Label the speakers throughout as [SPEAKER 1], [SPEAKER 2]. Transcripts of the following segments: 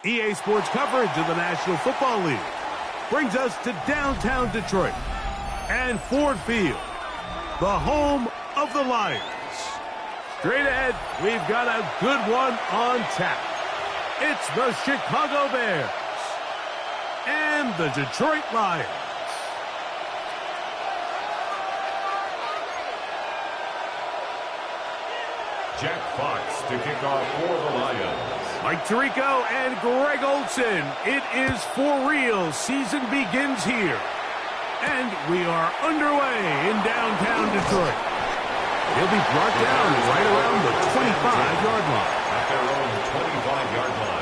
[SPEAKER 1] EA Sports coverage of the National Football League brings us to downtown Detroit and Ford Field, the home of the Lions. Straight ahead, we've got a good one on tap. It's the Chicago Bears and the Detroit Lions.
[SPEAKER 2] Jack Fox to kick off for the Lions.
[SPEAKER 1] Mike Tirico and Greg Olsen. It is for real. Season begins here. And we are underway in downtown Detroit. He'll be brought down right around the 25-yard line.
[SPEAKER 2] At their own 25-yard line.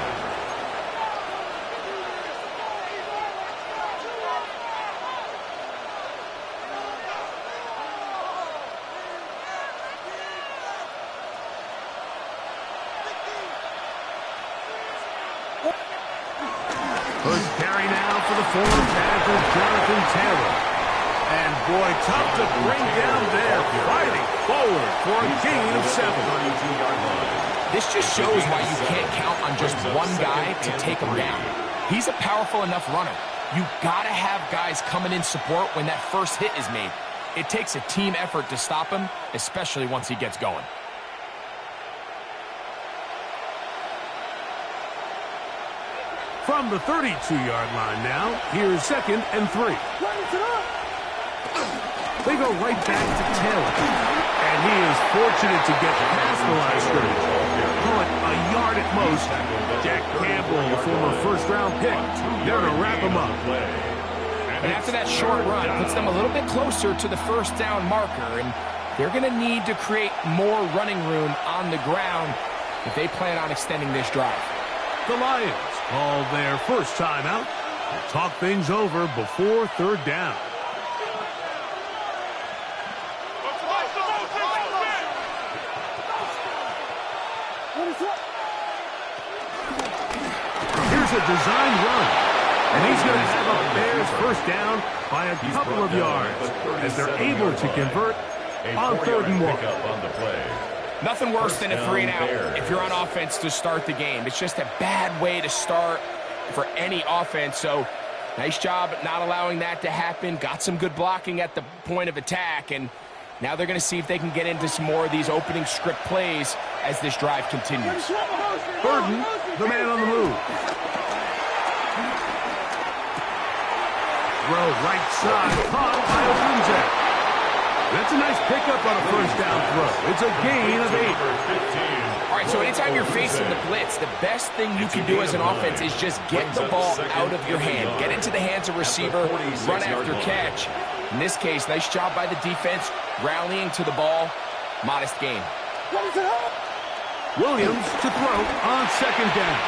[SPEAKER 1] First carry now for the former Panther, Jonathan Taylor. And boy, tough to bring down there, fighting forward for a gain of 7.
[SPEAKER 3] This just shows why you can't count on just one guy to take him down. He's a powerful enough runner. You gotta have guys coming in support when that first hit is made. It takes a team effort to stop him, especially once he gets going.
[SPEAKER 1] From the 32-yard line now, here's 2nd and 3. They go right back to Taylor. And he is fortunate to get past the line of scrimmage. Call it a yard at most. Jack Campbell, the former first-round pick, there to wrap him up.
[SPEAKER 3] And after that short run, puts them a little bit closer to the first down marker. And they're going to need to create more running room on the ground if they plan on extending this drive.
[SPEAKER 1] The Lions call their first timeout and talk things over before 3rd down. Here's a designed run, and he's going to have a Bears first down by a couple of yards as they're able to convert on 3rd and 1.
[SPEAKER 3] Nothing worse than a 3-and-out if you're on offense to start the game. It's just a bad way to start for any offense. So nice job not allowing that to happen. Got some good blocking at the point of attack. And now they're going to see if they can get into some more of these opening script plays as this drive continues.
[SPEAKER 1] Burden, the man on the move. Throw right side, caught by Ogunze. That's a nice pickup on a first down throw. It's a gain of 8.
[SPEAKER 3] All right, so anytime you're facing the blitz, the best thing you can do as an offense is just get the ball out of your hand. Get into the hands of receiver, run after catch. In this case, nice job by the defense, rallying to the ball. Modest gain.
[SPEAKER 1] Williams to throw on 2nd down.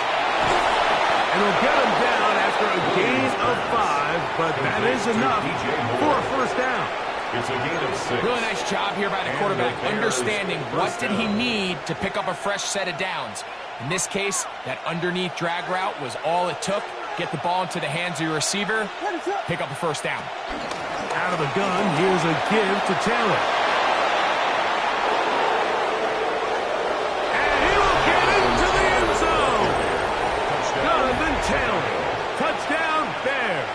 [SPEAKER 1] And he'll get him down after a gain of 5, but that is enough for a first down.
[SPEAKER 2] It's a gain of 6.
[SPEAKER 3] Really nice job here by the quarterback, understanding what did he need to pick up a fresh set of downs. In this case, that underneath drag route was all it took. Get the ball into the hands of your receiver, pick up a first down.
[SPEAKER 1] Out of the gun, here's a give to Taylor. And he will get into the end zone. Jonathan Taylor. Touchdown, Bears.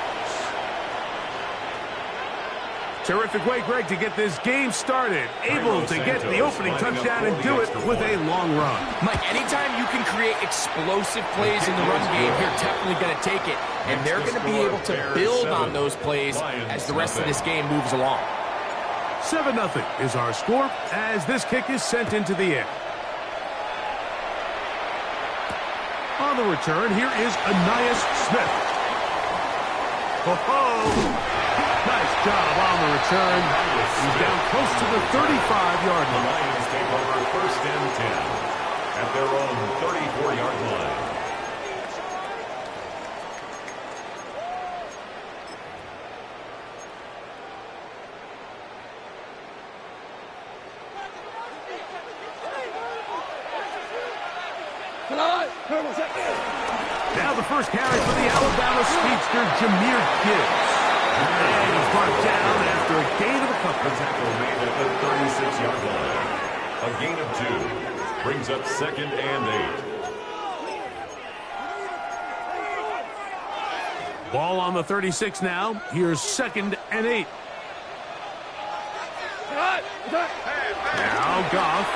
[SPEAKER 1] Terrific way, Greg, to get this game started. Able to get the opening touchdown and do it with a long run.
[SPEAKER 3] Mike, anytime you can create explosive plays in the run game, you're definitely going to take it. And they're going to be able to build on those plays as the rest of this game moves along.
[SPEAKER 1] 7-0 is our score as this kick is sent into the air. On the return, here is Ainias Smith. Ho-ho! Nice job on the return. He's down close to the 35-yard
[SPEAKER 2] The
[SPEAKER 1] line.
[SPEAKER 2] Lions take over 1st and 10 at their own 34-yard line.
[SPEAKER 1] Now the first carry for the Alabama speedster, Jahmyr Gibbs. And he's brought down after a gain of a couple.
[SPEAKER 2] The tackle made at the 36-yard line. A gain of 2 brings up 2nd and 8.
[SPEAKER 1] Ball on the 36 now. Here's 2nd and 8. Now Goff.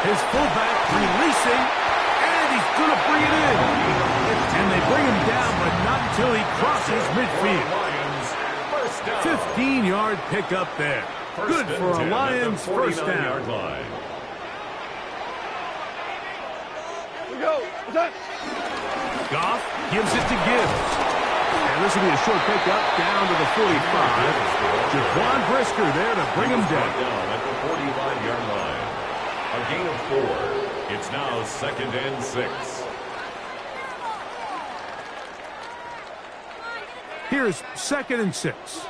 [SPEAKER 1] His fullback releasing, and he's going to bring it in. And they bring him down, but not until he crosses midfield. 15-yard pickup there. Good for a Lions first down. Goff gives it to Gibbs. And this will be a short pickup down to the 45. Jaquan Brisker there to bring him down.
[SPEAKER 2] At the 45-yard line. A gain of 4. It's now 2nd and 6.
[SPEAKER 1] Here's 2nd and 6.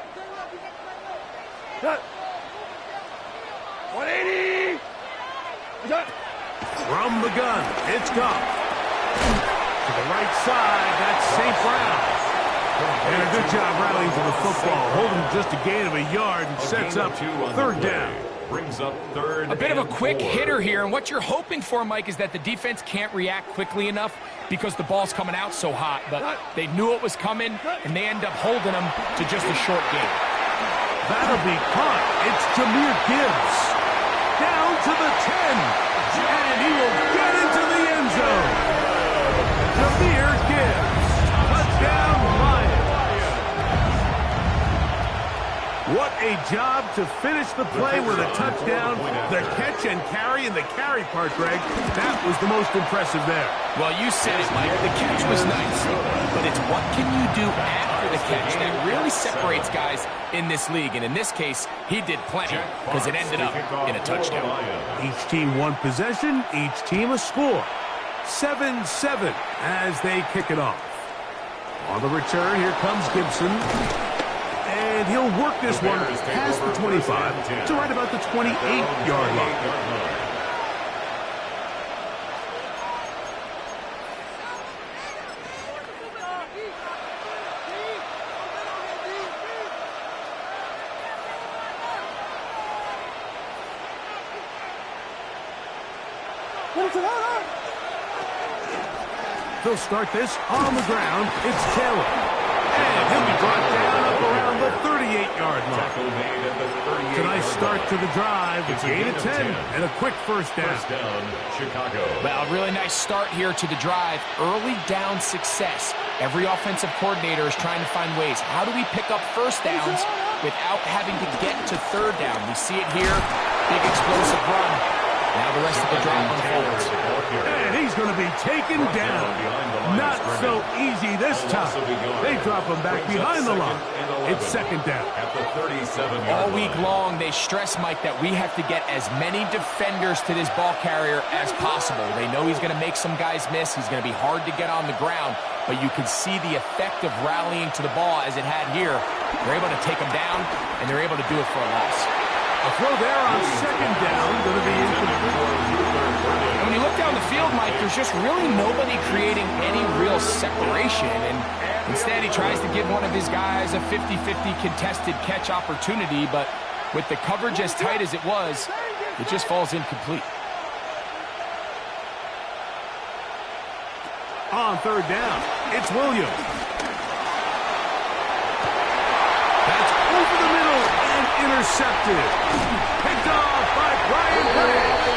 [SPEAKER 4] 180.
[SPEAKER 1] From the gun, it's Goff. To the right side, that's St. Brown. And a good job rallying to the football. Holding just a gain of a yard and sets up 3rd down.
[SPEAKER 2] Brings up 3rd.
[SPEAKER 3] A bit of a quick
[SPEAKER 2] 4.
[SPEAKER 3] hitter here, and what you're hoping for, Mike, is that the defense can't react quickly enough because the ball's coming out so hot. But they knew it was coming, and they end up holding them to just a short gain.
[SPEAKER 1] That'll be caught. It's Jahmyr Gibbs. Down to the 10. And he will get into the end zone. Jahmyr Gibbs. Touchdown, Lions. What a job to finish the play with a touchdown. The catch and carry, and the carry part, Greg, that was the most impressive there.
[SPEAKER 3] Well, you said it, Mike. The catch was nice, but it's what can you do after the catch that really separates guys in this league. And in this case, he did plenty because it ended up in a touchdown.
[SPEAKER 1] Each team one possession, each team a score. 7-7 as they kick it off. On the return, here comes Gibson. And he'll work this one past the 25 to right about the 28-yard line. They'll start this on the ground. It's Taylor. And he'll be brought down up around the 38-yard line. It's a nice start to the drive. It's a gain of 10 and a quick first down.
[SPEAKER 2] First down, Chicago.
[SPEAKER 3] Well, really nice start here to the drive. Early down success. Every offensive coordinator is trying to find ways. How do we pick up first downs without having to get to 3rd down? We see it here. Big explosive run. Now the rest of the drive unfolds.
[SPEAKER 1] And he's going to be taken down. Not so easy this time. They drop him back behind the line. It's 2nd down.
[SPEAKER 2] At the 37-yard
[SPEAKER 3] All
[SPEAKER 2] line.
[SPEAKER 3] week long, they stress, Mike, that we have to get as many defenders to this ball carrier as possible. They know he's going to make some guys miss. He's going to be hard to get on the ground. But you can see the effect of rallying to the ball as it had here. They're able to take him down, and they're able to do it for a loss.
[SPEAKER 1] A throw there on 2nd down, going to be incomplete.
[SPEAKER 3] And when you look down the field, Mike, there's just really nobody creating any real separation. And instead, he tries to give one of his guys a 50-50 contested catch opportunity. But with the coverage as tight as it was, it just falls incomplete.
[SPEAKER 1] On 3rd down, it's Williams. That's over the middle and intercepted. Picked off by Brian Briggs.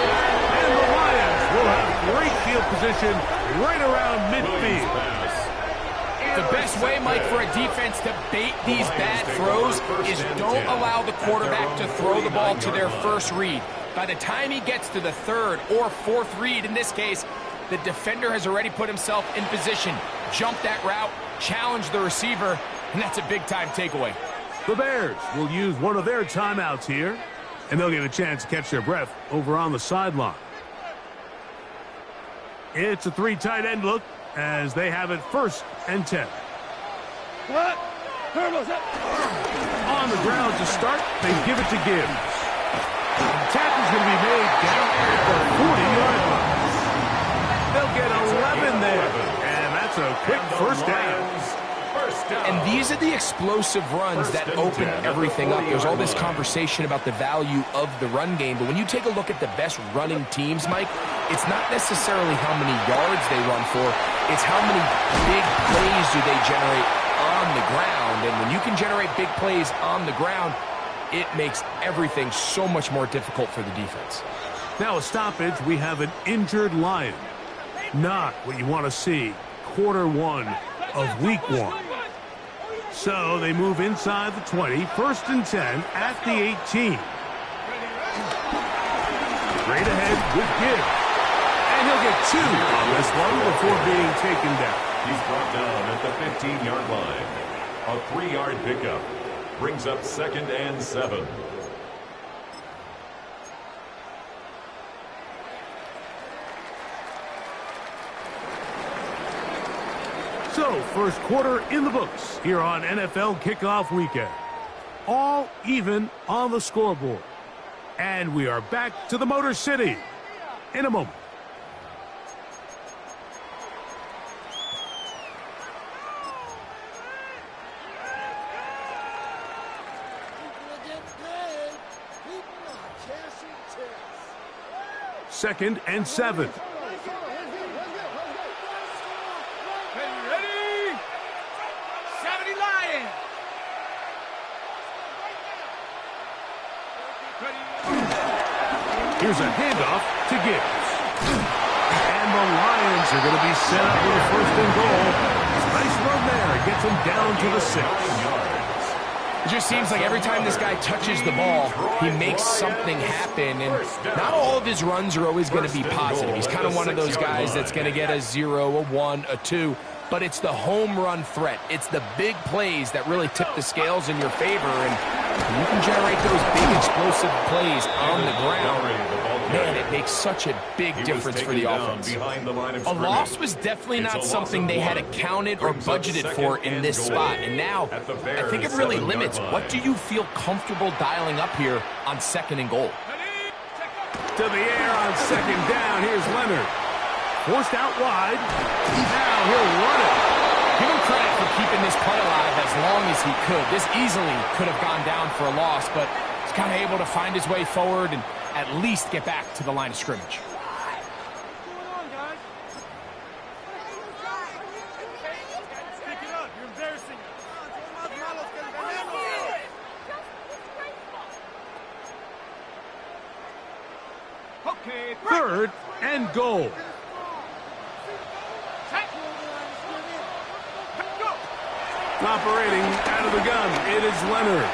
[SPEAKER 1] And the Lions will have great field position right around midfield.
[SPEAKER 3] The best way, Mike, for a defense to bait these bad throws is don't allow the quarterback to throw the ball to their first read. By the time he gets to the 3rd or 4th read, in this case, the defender has already put himself in position, jumped that route, challenged the receiver, And that's a big-time takeaway.
[SPEAKER 1] The Bears will use one of their timeouts here, and they'll get a chance to catch their breath over on the sideline. It's a 3 tight end look as they have it 1st and 10.
[SPEAKER 4] What?
[SPEAKER 1] On the ground to start, they give it to Gibbs. The tackle's going to be made down at the 40-yard line. They'll get 11 there, and that's a quick first down.
[SPEAKER 3] And these are the explosive runs that open everything up. There's all this conversation about the value of the run game, but when you take a look at the best running teams, Mike, it's not necessarily how many yards they run for, it's how many big plays do they generate on the ground. And when you can generate big plays on the ground, it makes everything so much more difficult for the defense.
[SPEAKER 1] Now a stoppage, we have an injured Lion. Not what you want to see quarter 1 of week 1. So they move inside the 20, 1st and 10 at the 18. Straight ahead with Gibbs. And he'll get 2 on this one before being taken down.
[SPEAKER 2] He's brought down at the 15-yard line. A 3-yard pickup brings up 2nd and 7.
[SPEAKER 1] So, first quarter in the books here on NFL Kickoff Weekend. All even on the scoreboard. And we are back to the Motor City in a moment. Second and 7. Here's a handoff to Gibbs. And the Lions are going to be set up with a 1st and goal. Nice run there. It gets him down to the 6.
[SPEAKER 3] It just seems like every time this guy touches the ball, he makes something happen. And not all of his runs are always going to be positive. He's kind of one of those guys that's going to get a 0, a 1, a 2. But it's the home run threat. It's the big plays that really tip the scales in your favor. And you can generate those big explosive plays on the ground. Man, it makes such a big difference for the offense. A loss was definitely not something they had accounted or budgeted for in this spot. And now, I think it really limits. What do you feel comfortable dialing up here on 2nd and goal?
[SPEAKER 1] To the air on 2nd down. Here's Leonard. Forced out wide. Now he'll run it.
[SPEAKER 3] Give him credit for keeping this play alive as long as he could. This easily could have gone down for a loss, but he's kind of able to find his way forward and at least get back to the line of scrimmage.
[SPEAKER 4] Okay,
[SPEAKER 1] 3rd and goal. Operating out of the gun, it is Leonard.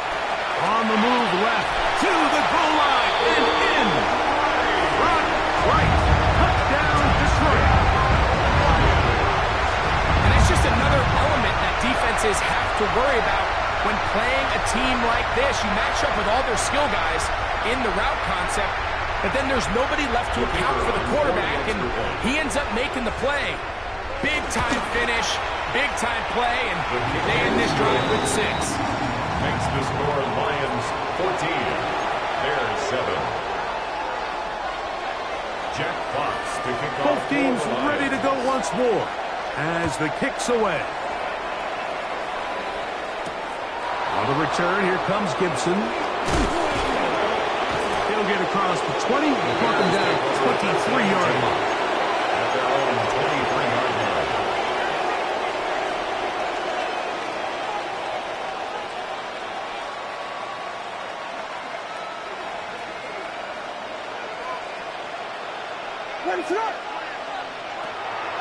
[SPEAKER 1] On the move left to the goal line and in. Front right. Touchdown Detroit.
[SPEAKER 3] And it's just another element that defenses have to worry about when playing a team like this. You match up with all their skill guys in the route concept, but then there's nobody left to account for the quarterback, and he ends up making the play. Big-time finish, big-time play, and they end this drive with 6.
[SPEAKER 2] Makes the score Lions 14, Bears 7. Jack Fox to kick off.
[SPEAKER 1] Both teams ready to go once more as the kick's away. On the return, here comes Gibson. He'll get across the 20, knock him down 23-yard line.
[SPEAKER 2] At their own 23-yard line.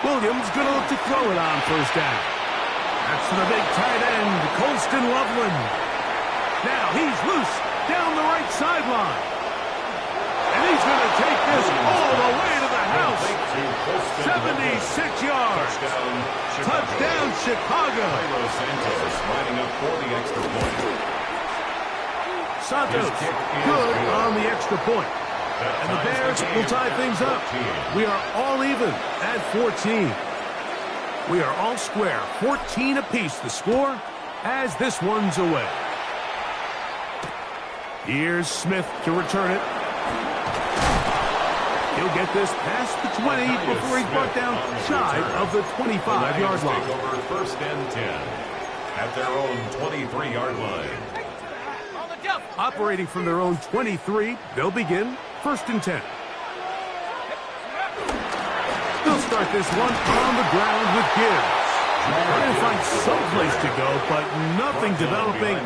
[SPEAKER 1] Williams going to look to throw it on 1st down. That's to the big tight end, Colston Loveland. Now he's loose down the right sideline. And he's going to take this all the way to the house. 76 yards. Touchdown, Chicago.
[SPEAKER 2] Santos lining up for the extra point.
[SPEAKER 1] Santos, good on the extra point. And the Bears will tie things up. We are all even at 14. We are all square, 14 apiece the score as this one's away. Here's Smith to return it. He'll get this past the 20 before he's brought down shy of the 25-yard line.
[SPEAKER 2] Take over first and 10 at their own 23-yard line.
[SPEAKER 1] Operating from their own 23, they'll begin first and 10. They'll start this one on the ground with Gibbs. Trying to find some place to go, but nothing developing.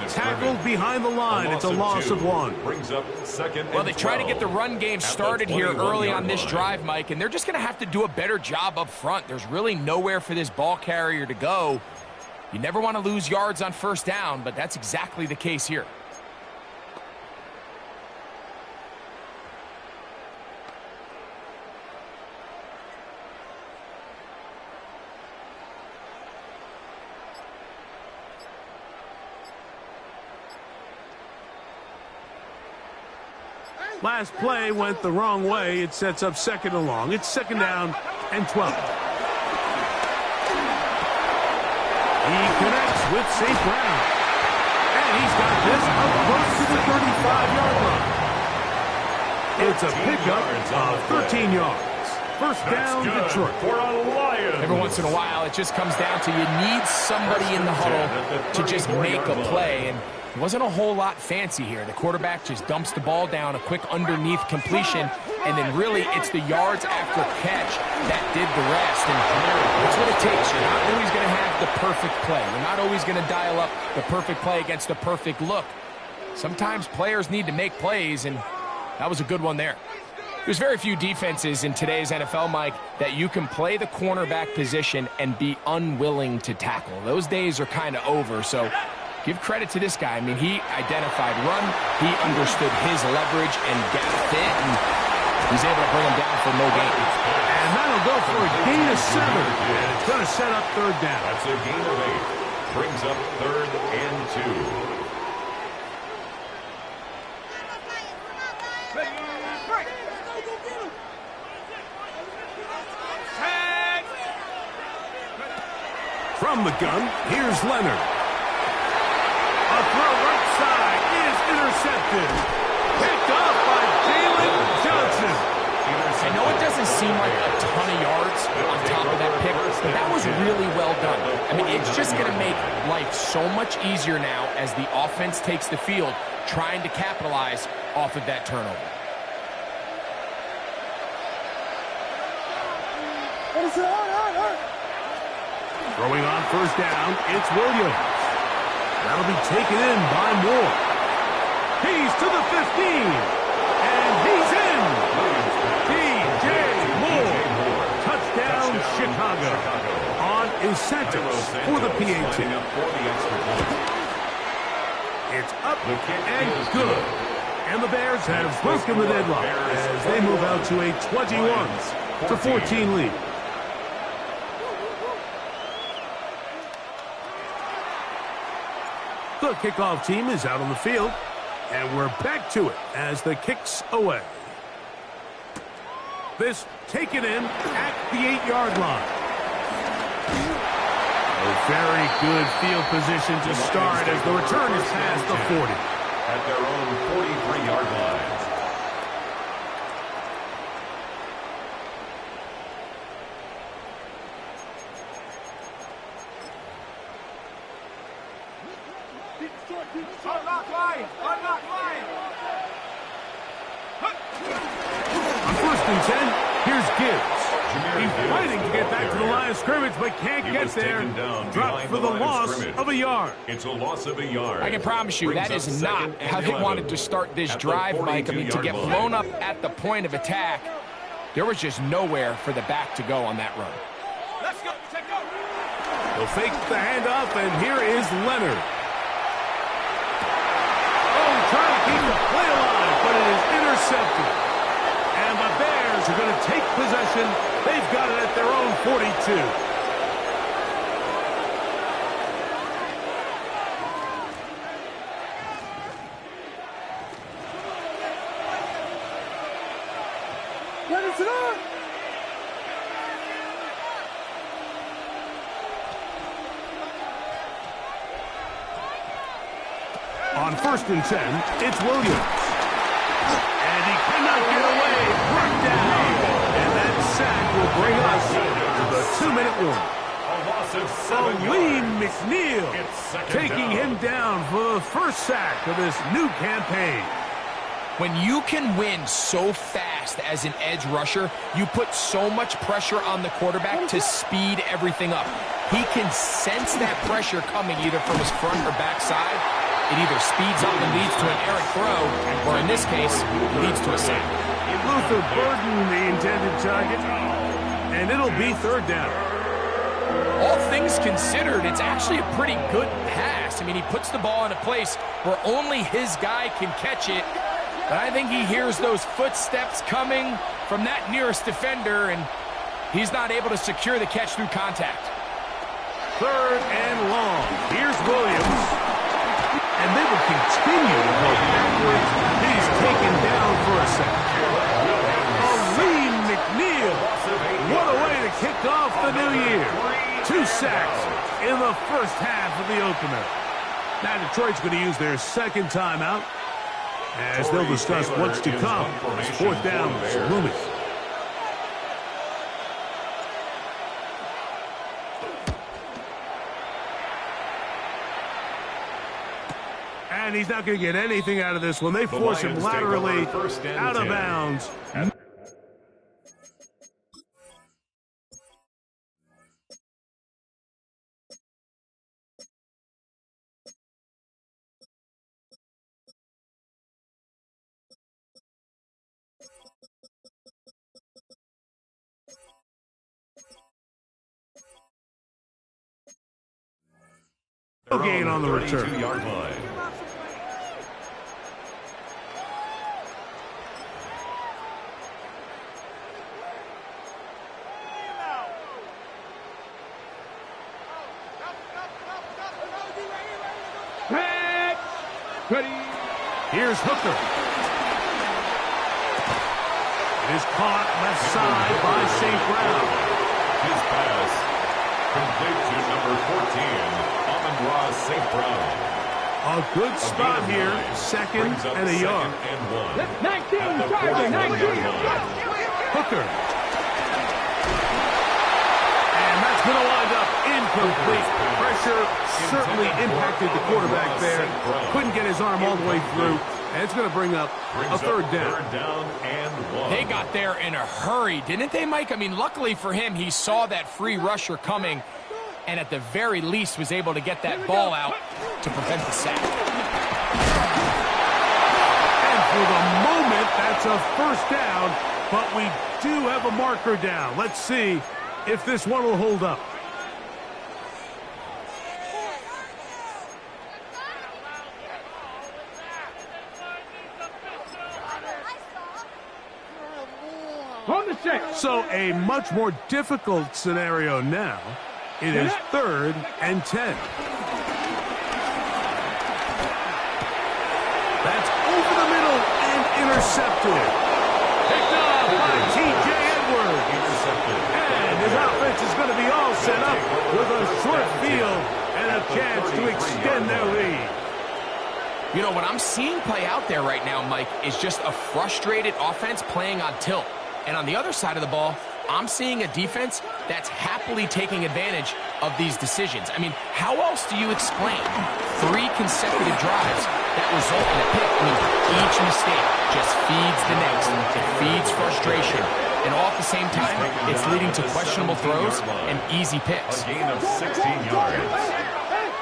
[SPEAKER 1] Tackled behind the line. It's a loss of 1.
[SPEAKER 2] Brings up second.
[SPEAKER 3] Well, they try to get the run game started here early on this drive, Mike, and they're just going to have to do a better job up front. There's really nowhere for this ball carrier to go. You never want to lose yards on first down, but that's exactly the case here.
[SPEAKER 1] Last play went the wrong way. It sets up second and long. It's second down and 12. He connects with St. Brown. And he's got this up close to the 35-yard line. It's a pickup of 13 yards. First down, Detroit.
[SPEAKER 3] Every once in a while, it just comes down to you need somebody in the huddle to just make a play. And it wasn't a whole lot fancy here. The quarterback just dumps the ball down, a quick underneath completion, and then really it's the yards after catch that did the rest. And that's what it takes. You're not always going to have the perfect play. You're not always going to dial up the perfect play against the perfect look. Sometimes players need to make plays, and that was a good one there. There's very few defenses in today's NFL, Mike, that you can play the cornerback position and be unwilling to tackle. Those days are kind of over, so give credit to this guy. I mean, he identified run, he understood his leverage and got fit, and he's able to bring him down for no gain.
[SPEAKER 1] And that'll go for a gain of 7, and it's going to set up third down.
[SPEAKER 2] That's a gain of 8. Brings up third and 2.
[SPEAKER 1] From the gun, here's Leonard. A throw right side is intercepted. Picked off by Jalen Johnson.
[SPEAKER 3] I know it doesn't seem like a ton of yards on top of that pick, but that was really well done. I mean, it's just going to make life so much easier now as the offense takes the field, trying to capitalize off of that turnover.
[SPEAKER 1] Throwing on first down, it's Williams. That'll be taken in by Moore. He's to the 15, and he's in. DJ Moore. Touchdown, Chicago. On is Santos for the PAT. It's up and good. And the Bears have broken the deadlock as they move out to a 21-14 lead. The kickoff team is out on the field, and we're back to it as the kick's away. This taken in at the 8-yard line. A very good field position to start as the return is past the 40.
[SPEAKER 2] At their own 43-yard line.
[SPEAKER 1] On first and 10, here's Gibbs. He's fighting to get back to the line of scrimmage, but can't get there. Dropped for the loss of a yard.
[SPEAKER 2] It's a loss of a yard.
[SPEAKER 3] I can promise you that is not how they wanted to start this drive, Mike. I mean, to get blown up at the point of attack, there was just nowhere for the back to go on that run.
[SPEAKER 4] Let's go. Take go.
[SPEAKER 1] He'll fake the handoff, and here is Leonard. Oh, trying to keep the play alive, but it is intercepted. And the Bears Bears are going to take possession. They've got it at their own 42. On 1st and 10, it's Williams. And he cannot get away. Brought down. And that sack will bring us to the 2-minute warning.
[SPEAKER 2] A loss of 7
[SPEAKER 1] Lee
[SPEAKER 2] yards.
[SPEAKER 1] McNeil
[SPEAKER 2] It's second
[SPEAKER 1] taking
[SPEAKER 2] down.
[SPEAKER 1] him down for the first sack of this new campaign.
[SPEAKER 3] When you can win so fast as an edge rusher, you put so much pressure on the quarterback to speed everything up. He can sense that pressure coming either from his front or back side. It either speeds up and leads to an errant throw, or in this case, leads to a sack.
[SPEAKER 1] Luther Burden, the intended target, and it'll be 3rd down.
[SPEAKER 3] All things considered, it's actually a pretty good pass. I mean, he puts the ball in a place where only his guy can catch it. But I think he hears those footsteps coming from that nearest defender, and he's not able to secure the catch through contact.
[SPEAKER 1] 3rd and long. Here's Williams. And they will continue to go backwards. He's taken down for a sack. Lee McNeil. What a way to kick off the new year. 2 sacks in the first half of the opener. Now Detroit's going to use their 2nd timeout, as they'll discuss what's to come. 4th down is looming. And he's not going to get anything out of this one. They force him laterally out of bounds. No gain on the return.
[SPEAKER 2] 32-yard line.
[SPEAKER 1] Ready. Here's Hooker. It is caught left side by St. Brown.
[SPEAKER 2] His pass complete to number 14, Amon-Ra St. Brown.
[SPEAKER 1] A good spot here. 2nd and a yard.
[SPEAKER 2] 19, Charger, 19.
[SPEAKER 1] Hooker. And that's going to wind up incomplete. Pressure certainly impacted the quarterback there. Couldn't get his arm all the way through. And it's going to bring up a 3rd down.
[SPEAKER 2] 3rd down and 1.
[SPEAKER 3] They got there in a hurry, didn't they, Mike? I mean, luckily for him, he saw that free rusher coming and at the very least was able to get that ball out to prevent the sack.
[SPEAKER 1] And for the moment, that's a 1st down, but we do have a marker down. Let's see if this one will hold up. So a much more difficult scenario now. It is 3rd and 10. That's over the middle and intercepted. Picked up by T.J. Edwards.
[SPEAKER 2] Intercepted.
[SPEAKER 1] And his offense is going to be all set up with a short field and a chance to extend their lead.
[SPEAKER 3] You know, what I'm seeing play out there right now, Mike, is just a frustrated offense playing on tilt. And on the other side of the ball, I'm seeing a defense that's happily taking advantage of these decisions. I mean, how else do you explain 3 consecutive drives that result in a pick? I mean, each mistake just feeds the next. It feeds frustration. And all at the same time, it's leading to questionable throws and easy picks.
[SPEAKER 2] A gain of 16 yards.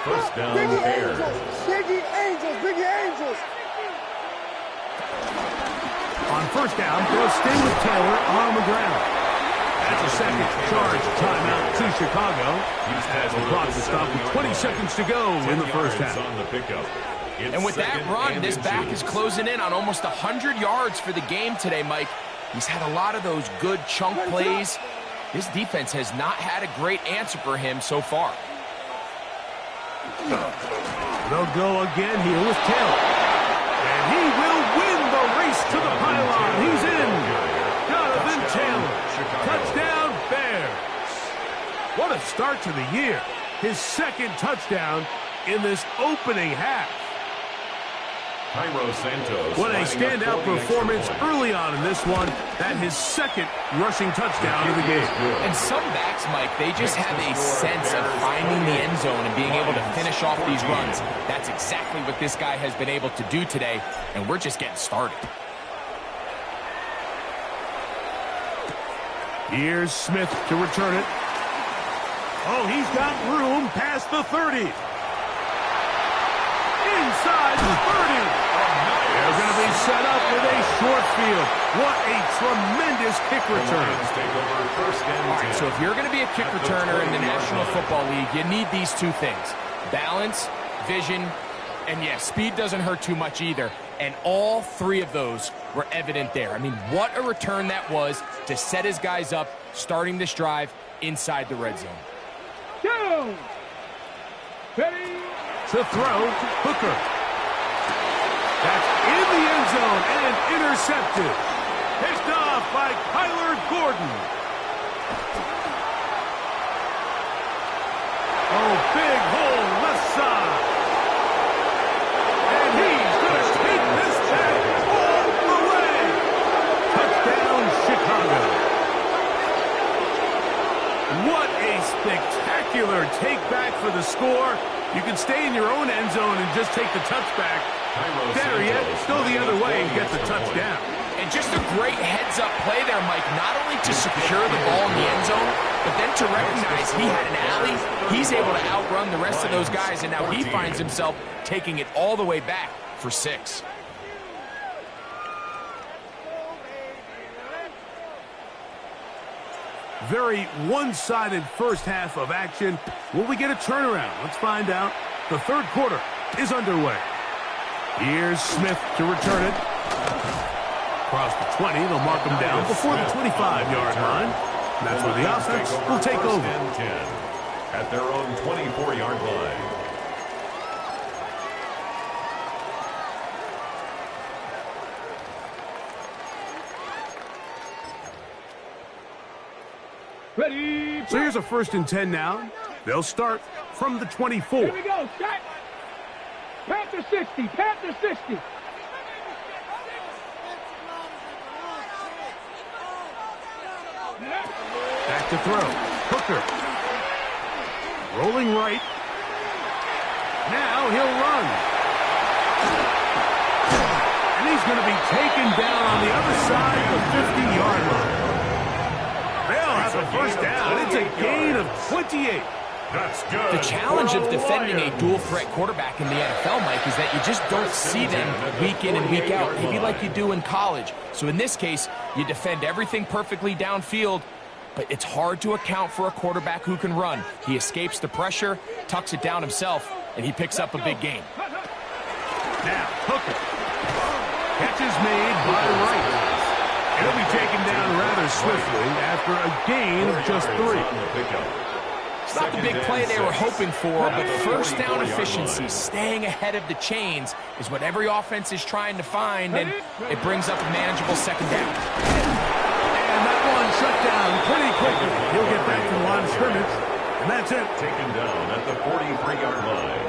[SPEAKER 2] 1st down, Bears.
[SPEAKER 5] Biggie Angels, Biggie Angels.
[SPEAKER 1] On 1st down, they'll stay with Taylor on the ground. That's a 2nd charge timeout to Chicago. As the clock is stopped with 20 seconds to go in the 1st half.
[SPEAKER 2] On the pickup.
[SPEAKER 3] And with that run, this back is closing in on almost 100 yards for the game today, Mike. He's had a lot of those good chunk plays. This defense has not had a great answer for him so far.
[SPEAKER 1] They'll go again here with Taylor. And he will win the race to the pylon. He's in. Jonathan Taylor. Touchdown, Bears. What a start to the year. His second touchdown in this opening half. What a standout performance early on in this one. That his second rushing touchdown of the game.
[SPEAKER 3] And some backs, Mike, they just have a sense of finding the end zone and being able to finish off these runs. That's exactly what this guy has been able to do today, and we're just getting started.
[SPEAKER 1] Here's Smith to return it. Oh, he's got room past the 30. Inside the 30. They're going to be set up with a short field. What a tremendous kick return.
[SPEAKER 3] All right, so if you're going to be a kick returner in the National Football League, you need these two things. Balance, vision, and yes, speed doesn't hurt too much either. And all three of those were evident there. I mean, what a return that was to set his guys up, starting this drive inside the red zone.
[SPEAKER 5] Down. Ready.
[SPEAKER 1] To throw, Hooker. That's in the end zone and intercepted. Picked off by Kyler Gordon. Oh, big hole left side. And he's going to take this back all the way. Touchdown, Chicago. What a spectacular take back for the score. You can stay in your own end zone and just take the touchback. Better yet, go the other way and get the touchdown.
[SPEAKER 3] And just a great heads-up play there, Mike, not only to secure the ball in the end zone, but then to recognize he had an alley. He's able to outrun the rest of those guys, and now he finds himself taking it all the way back for 6.
[SPEAKER 1] Very one-sided first half of action. Will we get a turnaround? Let's find out. The third quarter is underway. Here's Smith to return it. Across the 20, they'll mark him down before the 25-yard line. And that's where the offense will take over.
[SPEAKER 2] At their own 24-yard line.
[SPEAKER 5] Ready.
[SPEAKER 1] So here's a 1st and 10 now. They'll start from the 24.
[SPEAKER 5] Here we go. Set. Panther 60. Panther 60.
[SPEAKER 1] Back to throw. Hooker. Rolling right. Now he'll run. And he's going to be taken down on the other side of the 50-yard line. They'll have a first down. It's a gain of 28.
[SPEAKER 2] That's good.
[SPEAKER 3] The challenge of defending a dual-threat quarterback in the NFL, Mike, is that you just don't see them week in and week out, maybe like you do in college. So in this case, you defend everything perfectly downfield, but it's hard to account for a quarterback who can run. He escapes the pressure, tucks it down himself, and he picks up a big gain.
[SPEAKER 1] Now, Hooker. Catch is made by Wright. He'll be taken down rather swiftly after a gain of just 3.
[SPEAKER 3] It's not the big play they were hoping for, but first down efficiency, staying ahead of the chains, is what every offense is trying to find, and it brings up a manageable second down.
[SPEAKER 1] And that one shut down pretty quickly. He'll get back to the line of scrimmage, and that's it.
[SPEAKER 2] Taken down at the 43-yard line.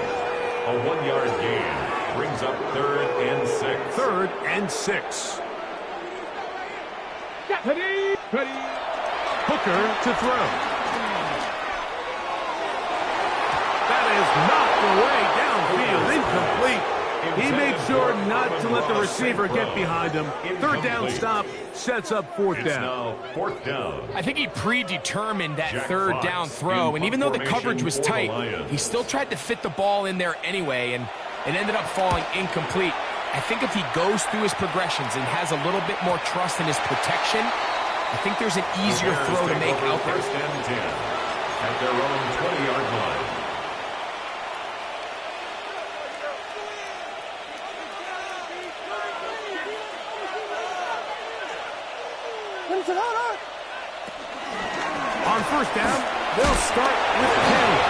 [SPEAKER 2] A 1-yard gain brings up 3rd and 6.
[SPEAKER 1] 3rd and 6.
[SPEAKER 5] Ready. Ready.
[SPEAKER 1] Hooker to throw. That is knocked away downfield, incomplete. He made sure not to let the receiver get behind him. 3rd down stop sets up 4th down.
[SPEAKER 2] Now 4th down.
[SPEAKER 3] I think he predetermined that 3rd down throw, and even though the coverage was tight, he still tried to fit the ball in there anyway, and it ended up falling incomplete. I think if he goes through his progressions and has a little bit more trust in his protection, I think there's an easier throw to make out there.
[SPEAKER 2] 1st and 10 at their own 20-yard line.
[SPEAKER 1] On first down, they'll start with Taylor.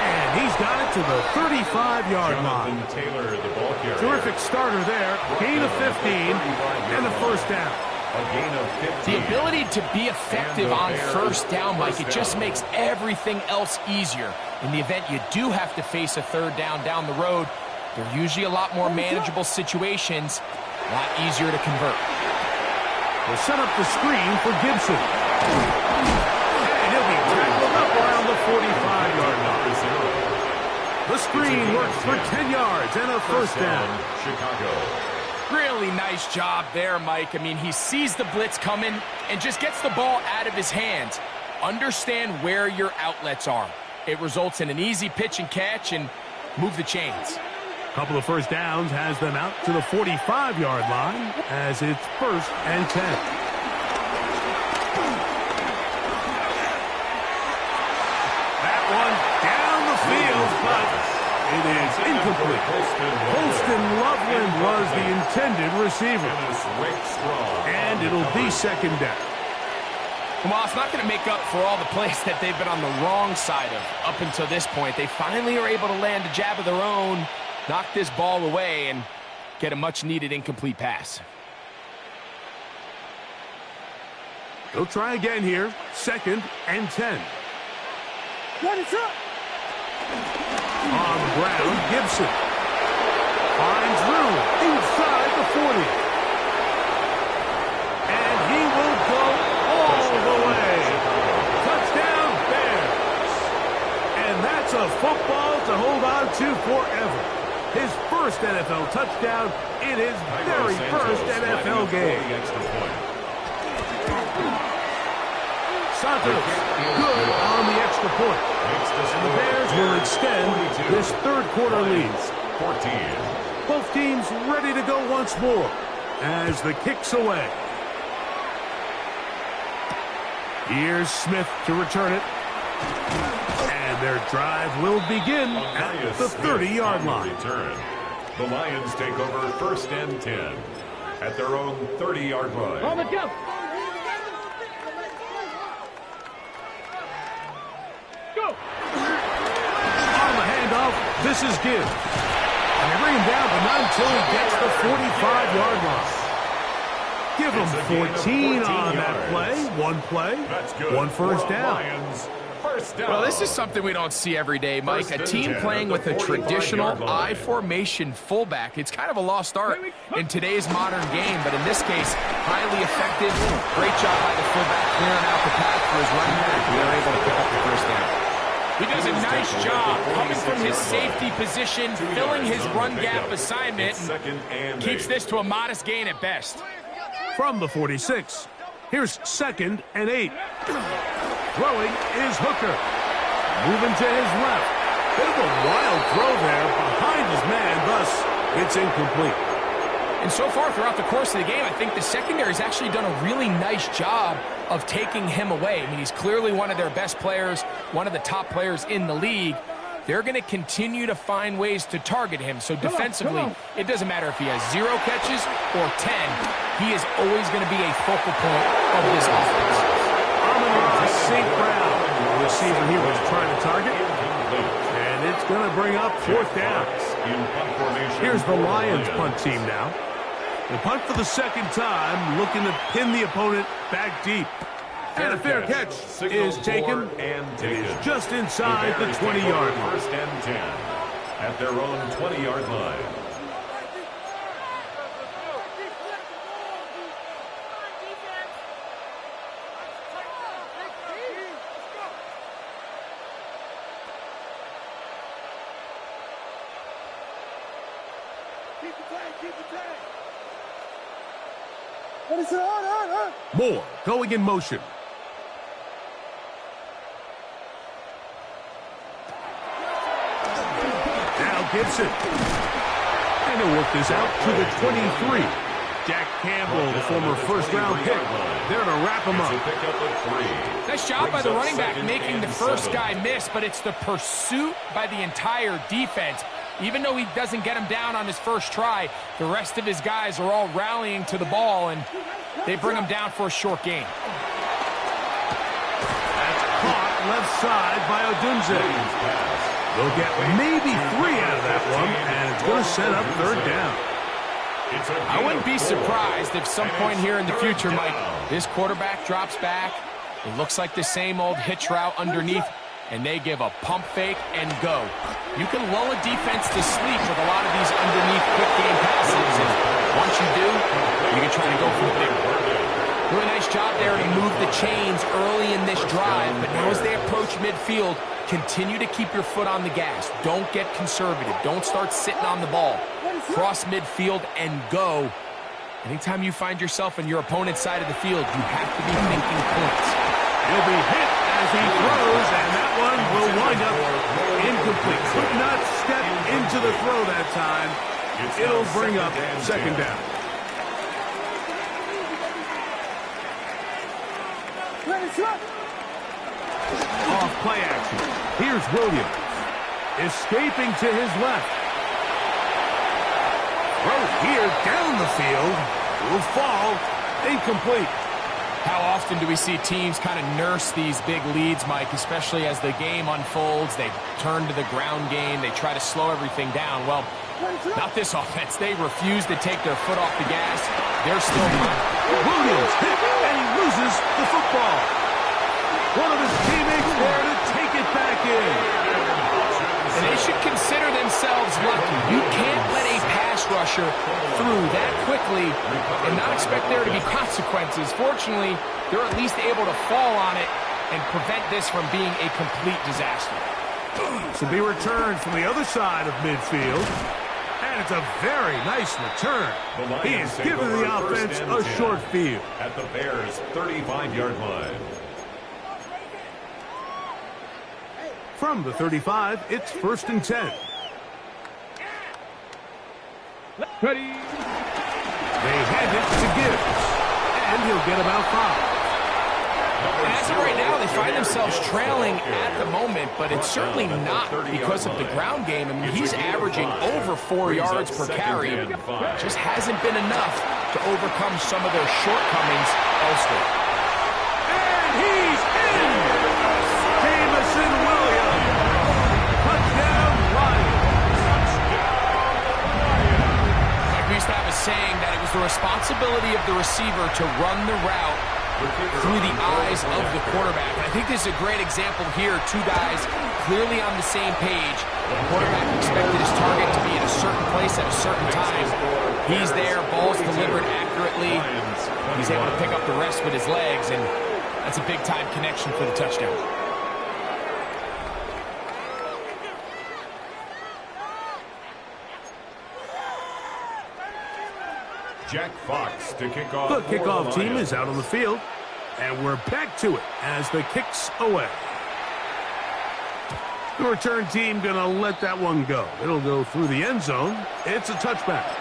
[SPEAKER 1] And he's got it to the 35-yard line.
[SPEAKER 2] Taylor, the ball carrier.
[SPEAKER 1] Terrific starter there. Gain of 15 and a first down.
[SPEAKER 2] A gain of 15.
[SPEAKER 3] The ability to be effective on first down, Mike, it just makes everything else easier. In the event you do have to face a third down the road, they're usually a lot more manageable situations, a lot easier to convert.
[SPEAKER 1] They'll set up the screen for Gibson. And he'll be tackled up around the 45-yard line. The screen works for 10 yards and a first down.
[SPEAKER 2] Chicago.
[SPEAKER 3] Really nice job there, Mike. I mean, he sees the blitz coming and just gets the ball out of his hands. Understand where your outlets are. It results in an easy pitch and catch and move the chains.
[SPEAKER 1] A couple of first downs has them out to the 45-yard line as it's first and 10. That one down the field, but it is incomplete. Holston Loveland was the intended receiver. And it'll be second down.
[SPEAKER 3] Well, it's not going to make up for all the plays that they've been on the wrong side of up until this point. They finally are able to land a jab of their own, knock this ball away, and get a much-needed incomplete pass.
[SPEAKER 1] They'll try again here. Second and 10. On the ground, Gibson finds room inside the 40. And he will go all the way. Touchdown, Bears. And that's a football to hold on to forever. His first NFL touchdown in his very first NFL game. Santos, good on the extra point. And the Bears will extend this third quarter lead.
[SPEAKER 2] 14.
[SPEAKER 1] Both teams ready to go once more as the kick's away. Here's Smith to return it. And their drive will begin at the 30-yard line.
[SPEAKER 2] Return. The Lions take over first and 10 at their own 30-yard line.
[SPEAKER 5] On the jump. Go.
[SPEAKER 1] On the handoff, this is Gibbs. And they bring him down, but not until he gets the 45-yard line. Give him 14 on that play. One play, one first down.
[SPEAKER 3] Well, this is something we don't see every day, Mike. A team playing with a traditional I formation fullback. It's kind of a lost art in today's modern game, but in this case, highly effective. Great job by the fullback clearing out the path for his running back, and they're able to pick up the first down. He does a nice job coming from his safety position, filling his run gap assignment, and keeps this to a modest gain at best.
[SPEAKER 1] From the 46, here's second and 8. Throwing is Hooker. Moving to his left. Bit of a wild throw there behind his man, thus it's incomplete.
[SPEAKER 3] And so far throughout the course of the game, I think the secondary's actually done a really nice job of taking him away. I mean, he's clearly one of their best players, one of the top players in the league. They're going to continue to find ways to target him. So defensively, it doesn't matter if he has 0 catches or 10. He is always going to be a focal point of this offense.
[SPEAKER 1] St. Brown, the receiver he was trying to target. And it's going to bring up fourth down. Here's the Lions punt team now. The punt for the second time, looking to pin the opponent back deep. And a fair catch is taken. It is just inside the 20-yard line.
[SPEAKER 2] First and 10 at their own 20-yard line.
[SPEAKER 1] Moore going in motion. Now Gibson. And he'll work this out to the 23. Jack Campbell, the former first-round pick, there to wrap him up.
[SPEAKER 3] Nice job by the running back making the first guy miss, but it's the pursuit by the entire defense Even though he doesn't get him down on his first try, the rest of his guys are all rallying to the ball, and they bring him down for a short gain.
[SPEAKER 1] That's caught left side by Odunze. They'll get maybe 3 out of that one, and it's going to set up third down.
[SPEAKER 3] I wouldn't be surprised if some point here in the future, Mike, this quarterback drops back. It looks like the same old hitch route underneath, and they give a pump fake and go. You can lull a defense to sleep with a lot of these underneath quick game passes, and once you do, you can try to go for the big one. Really nice job there to move the chains early in this drive, but now as they approach midfield, continue to keep your foot on the gas. Don't get conservative. Don't start sitting on the ball. Cross midfield and go. Anytime you find yourself in your opponent's side of the field, you have to be thinking points.
[SPEAKER 1] He'll be hit as he throws, and that one will wind up incomplete. Could not step into the throw that time. It'll bring up second down. Off play action. Here's Williams. Escaping to his left. Throw here down the field. Will fall. Incomplete.
[SPEAKER 3] How often do we see teams kind of nurse these big leads, Mike, especially as the game unfolds? They turn to the ground game. They try to slow everything down. Well, not this offense. They refuse to take their foot off the gas. They're still running.
[SPEAKER 1] Williams hit, and he loses the football. One of his teammates there to take it back in.
[SPEAKER 3] And they should consider themselves lucky. You can't let a pass rusher through that quickly and not expect there to be consequences. Fortunately, they're at least able to fall on it and prevent this from being a complete disaster.
[SPEAKER 1] To be returned from the other side of midfield. And it's a very nice return. He has given the offense a short field.
[SPEAKER 2] At the Bears' 35-yard line.
[SPEAKER 1] From the 35, it's 1st and 10.
[SPEAKER 5] Ready.
[SPEAKER 1] They hand it to Gibbs, and he'll get about 5.
[SPEAKER 3] And as of right now, they find themselves trailing at the moment, but it's certainly not because of the ground game. I mean, he's averaging over 4 yards per carry. Just hasn't been enough to overcome some of their shortcomings elsewhere.
[SPEAKER 1] And he's in! Jamison Williams. Touchdown, Lions.
[SPEAKER 3] Like we used to have a saying that it was the responsibility of the receiver to run the route through the eyes of the quarterback. And I think this is a great example here. Two guys clearly on the same page. The quarterback expected his target to be in a certain place at a certain time. He's there, ball's delivered accurately. He's able to pick up the rest with his legs, and that's a big-time connection for the touchdown.
[SPEAKER 2] Jack Fox to kick off.
[SPEAKER 1] The kickoff team is out on the field, and we're back to it as the kick's away. The return team going to let that one go. It'll go through the end zone. It's a touchback.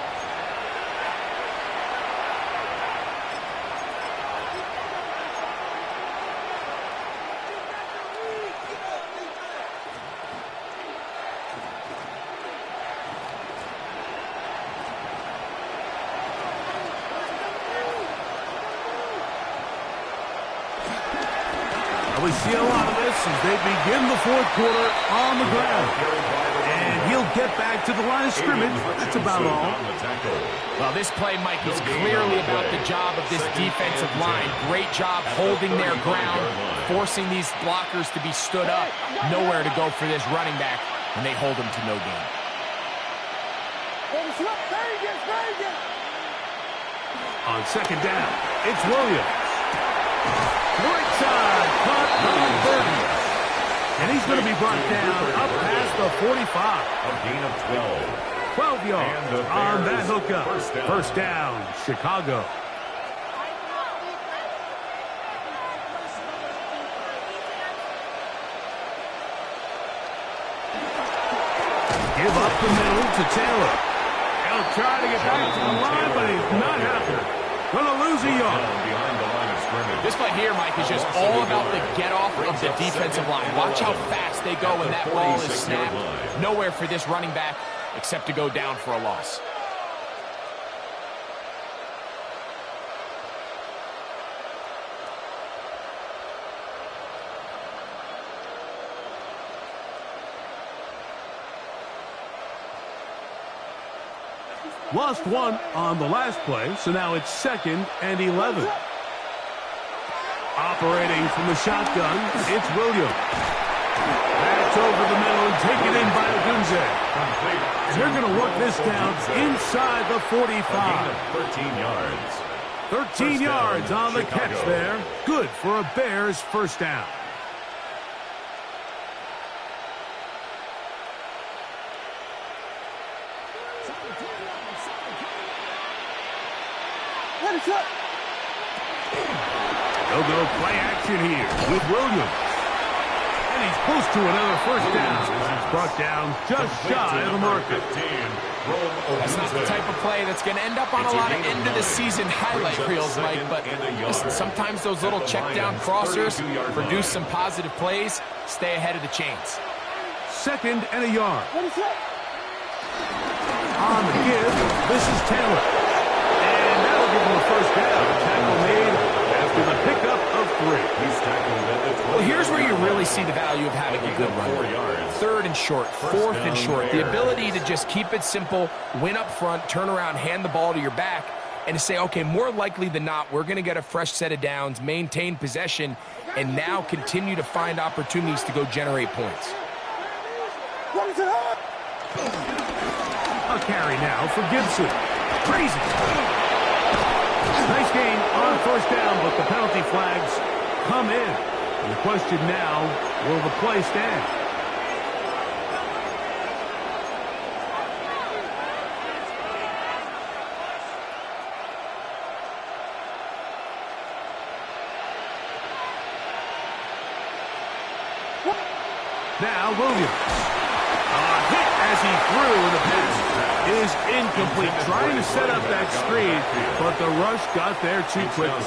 [SPEAKER 1] We see a lot of this as they begin the 4th quarter on the ground. And he'll get back to the line of scrimmage. That's about all.
[SPEAKER 3] Well, this play, Mike, is clearly about the job of this defensive line. Great job holding their ground, forcing these blockers to be stood up. Nowhere to go for this running back, and they hold him to no gain.
[SPEAKER 1] On 2nd down, it's Williams. Right side, caught on Burton. And he's going to be brought down up past the 45.
[SPEAKER 2] A gain of 12.
[SPEAKER 1] 12 yards on that hookup. First down, Chicago. Give up the middle to Taylor. He'll try to get back to the line, but he's not happening. Going to lose a yard.
[SPEAKER 2] Behind the line of scrimmage.
[SPEAKER 3] This play here, Mike, is just all about the get-off of the defensive line. Watch how fast they go when that ball is snapped. Nowhere for this running back except to go down for a loss.
[SPEAKER 1] Lost one on the last play, so now it's 2nd and 11. Operating from the shotgun, it's Williams. That's over the middle and taken in by Odunze. And they're going to work this down inside the 45.
[SPEAKER 2] 13 yards.
[SPEAKER 1] 13 yards on the catch there. Good for a Bears first down. They'll go play action here with Williams. And he's close to another first down. He's brought down just shy of the marker.
[SPEAKER 3] That's not the type of play that's going to end up on a lot of end-of-the-season highlight reels, Mike. But listen, sometimes those little check-down crossers produce some positive plays. Stay ahead of the chains.
[SPEAKER 1] 2nd and a yard. On the give, this is Taylor. And that'll give him a first down. Tackle made after the pickup of 3.
[SPEAKER 2] He's tackled at the 20.
[SPEAKER 3] Well, here's where you really see the value of having a good run. 3rd and short, 4th and short. The ability to just keep it simple, win up front, turn around, hand the ball to your back, and to say, okay, more likely than not, we're going to get a fresh set of downs, maintain possession, and now continue to find opportunities to go generate points.
[SPEAKER 1] A carry now for Gibson. Crazy. Nice gain on first down, but the penalty flags come in. And the question now, will the play stand? Now Williams. Hit as he threw, and the pass is incomplete. Trying to set up that screen, but the rush got there too quickly.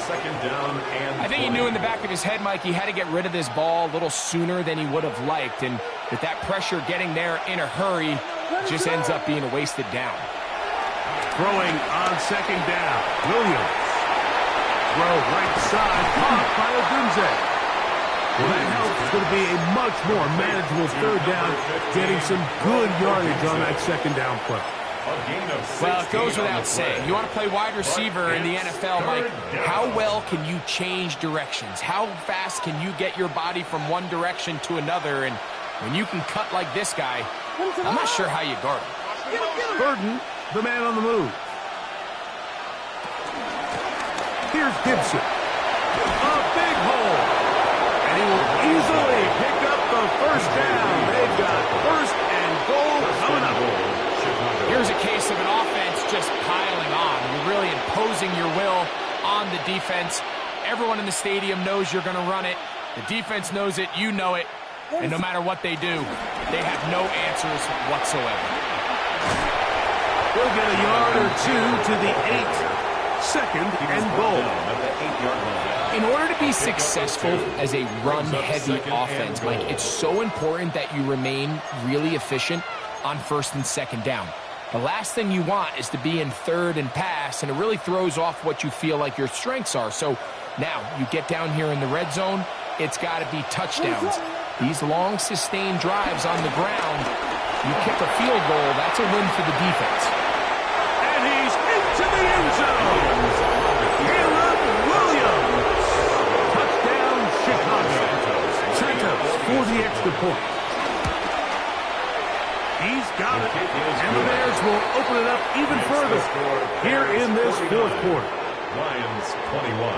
[SPEAKER 3] I think he knew in the back of his head, Mike, he had to get rid of this ball a little sooner than he would have liked. And with that pressure getting there in a hurry, it just ends up being a wasted down.
[SPEAKER 1] Throwing on 2nd down. Williams. Throw right side, caught by Odunze. Well, that helps. It's going to be a much more manageable 3rd down, getting some good yardage on that 2nd down play.
[SPEAKER 3] Well, it goes without saying. You want to play wide receiver in the NFL, Mike, how well can you change directions? How fast can you get your body from one direction to another? And when you can cut like this guy, I'm not sure how you guard him.
[SPEAKER 1] Burden, the man on the move. Here's Gibson. A big hole. And he will easily pick up the first down. They've got 1st and goal coming up.
[SPEAKER 3] Here's a case of an offense just piling on. You're really imposing your will on the defense. Everyone in the stadium knows you're going to run it. The defense knows it. You know it. And no matter what they do, they have no answers whatsoever.
[SPEAKER 1] They'll get a yard or two to the 8. 2nd and goal.
[SPEAKER 3] In order to be successful as a run-heavy offense, Mike, it's so important that you remain really efficient on 1st and 2nd down. The last thing you want is to be in 3rd and pass, and it really throws off what you feel like your strengths are. So now you get down here in the red zone, it's got to be touchdowns. These long, sustained drives on the ground, you kick a field goal, that's a win for the defense.
[SPEAKER 1] And he's into the end zone. Williams. Touchdown, Chicago. Santos for the extra point. He's got it. And the Bears will open it up even further here in this 4th quarter.
[SPEAKER 2] Lions 21.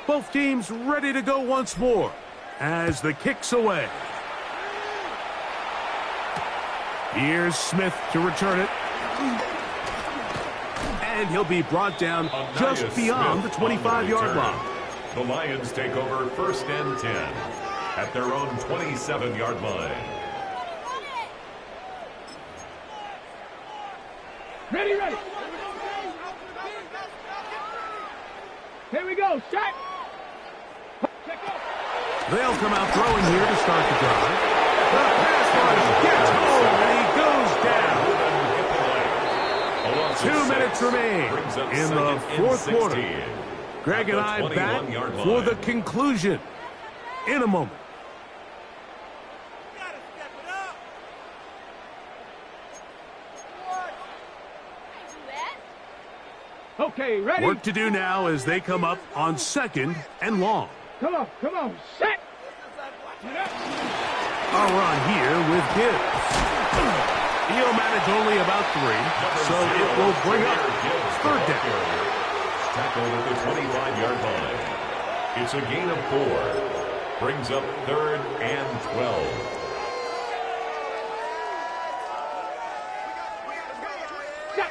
[SPEAKER 1] Both teams ready to go once more as the kick's away. Here's Smith to return it. And he'll be brought down just beyond the 25-yard line.
[SPEAKER 2] The Lions take over 1st and 10 at their own 27-yard line.
[SPEAKER 5] Ready, ready. Here we go. Shot.
[SPEAKER 1] They'll come out throwing here to start the drive. The pass rush gets home, and he goes down. 2 minutes remain in the fourth quarter. Greg and I back for the conclusion in a moment.
[SPEAKER 5] Okay, ready?
[SPEAKER 1] Work to do now as they come up on 2nd and long.
[SPEAKER 5] Come on, set.
[SPEAKER 1] A run here with Gibbs. He'll manage only about 3, so it will bring up 3rd down.
[SPEAKER 2] Tackled at the 25-yard line. It's a gain of 4. Brings up 3rd and 12.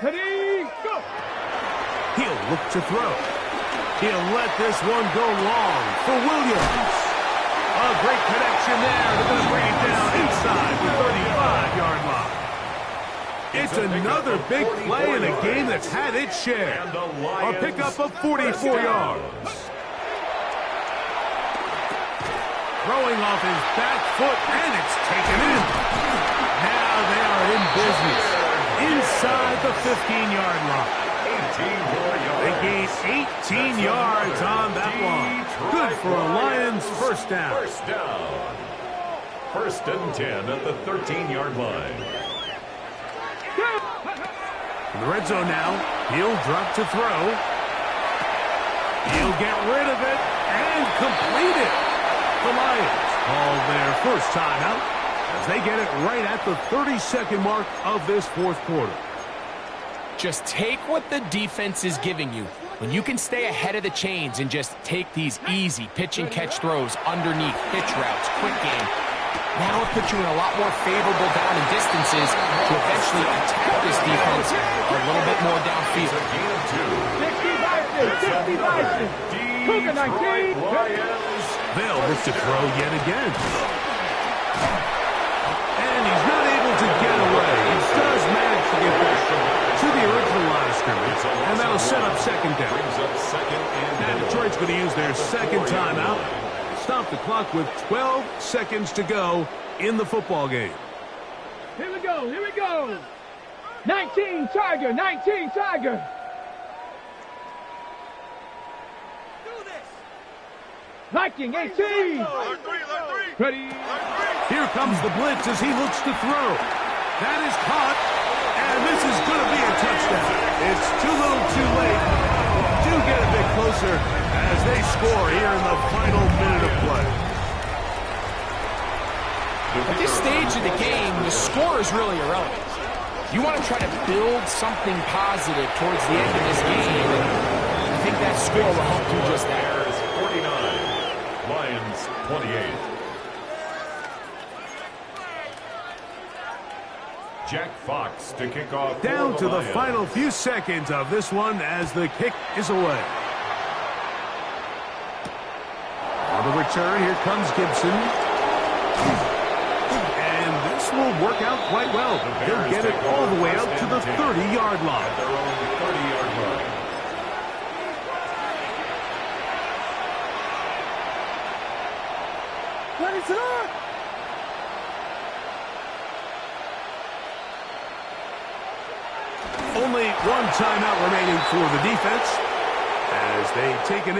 [SPEAKER 5] Ready, go.
[SPEAKER 1] He'll look to throw. He'll let this one go long for Williams. A great connection there. They're going to bring it down inside the 35-yard line. It's another big play in a game that's had its share. A pickup of 44 yards. Throwing off his back foot, and it's taken in. Now they are in business inside the 15-yard line. They gain 18 yards on that one. Good for a Lions first down.
[SPEAKER 2] First and 10 at the 13-yard line.
[SPEAKER 1] In the red zone now, he'll drop to throw. He'll get rid of it and complete it. The Lions call their first timeout as they get it right at the 32nd mark of this fourth quarter.
[SPEAKER 3] Just take what the defense is giving you. When you can stay ahead of the chains and just take these easy pitch-and-catch throws underneath, pitch routes, quick game, now it puts you in a lot more favorable down and distances to eventually attack this defense a little bit more downfield.
[SPEAKER 5] 60 Bison. Cougar 19.
[SPEAKER 1] They'll look to throw yet again. And he's not able to get away. He does manage to get back to the original line of scrimmage, and that'll set up 2nd down. Now Detroit's going to use their 2nd timeout. Stop the clock with 12 seconds to go in the football game.
[SPEAKER 5] Here we go. 19 Tiger. Viking 18. Ready.
[SPEAKER 1] Here comes the blitz as he looks to throw. That is caught, and this is going to be a touchdown. It's too little too late. Do get a bit closer as they score here in the final minute of play.
[SPEAKER 3] At this stage of the game, the score is really irrelevant. You want to try to build something positive towards the end of this game, and I think that score will help do just that.
[SPEAKER 2] Bears 49, Lions 28. Jack Fox to kick off.
[SPEAKER 1] Down to the
[SPEAKER 2] Lions.
[SPEAKER 1] final few seconds of this one as the kick is away. On the return, here comes Gibson. And this will work out quite well. He'll get it all the way out to the 30-yard line.
[SPEAKER 2] At their own 30-yard line.
[SPEAKER 5] What is up?
[SPEAKER 1] Only one timeout remaining for the defense as they take an